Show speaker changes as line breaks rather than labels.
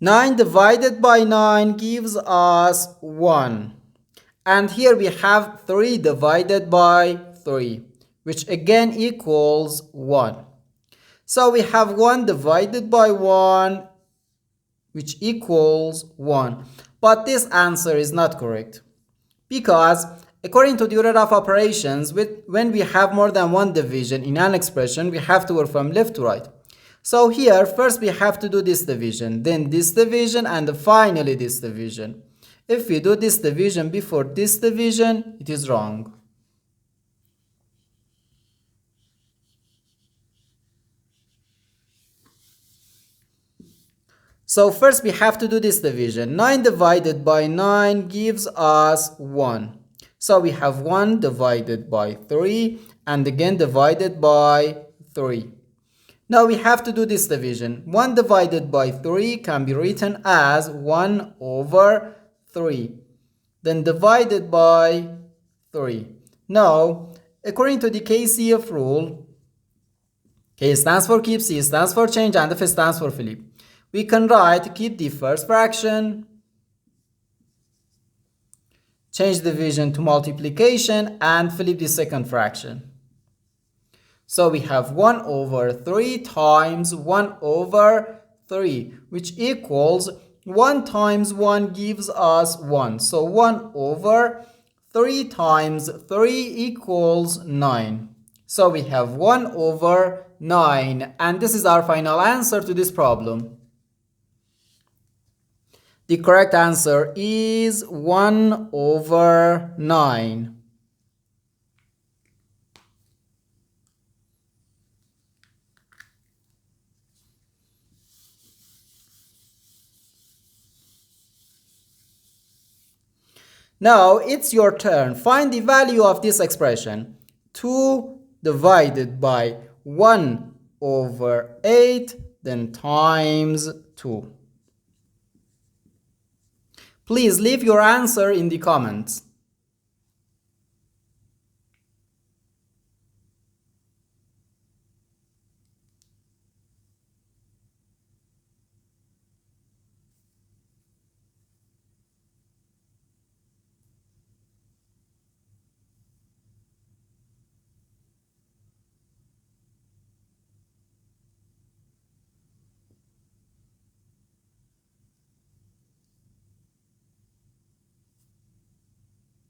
9 divided by 9 gives us 1. And here we have 3 divided by 3, which again equals 1. So we have 1 divided by 1, which equals 1. But this answer is not correct, because according to the order of operations, when we have more than one division in an expression, we have to work from left to right. So here, first we have to do this division, then this division, and finally this division. If we do this division before this division, it is wrong. So first we have to do this division. 9 divided by 9 gives us 1. So we have 1 divided by 3 and again divided by 3. Now we have to do this division. 1 divided by 3 can be written as 1 over 3. Then divided by 3. Now, according to the KCF rule, K stands for keep, C stands for change, and F stands for flip. We can write keep the first fraction, change division to multiplication, and flip the second fraction. So we have 1 over 3 times 1 over 3, which equals 1 times 1 gives us 1. So 1 over 3 times 3 equals 9. So we have 1 over 9, and this is our final answer to this problem. The correct answer is 1 over 9. Now it's your turn. Find the value of this expression. 2 divided by 1 over 8, then times 2. Please leave your answer in the comments.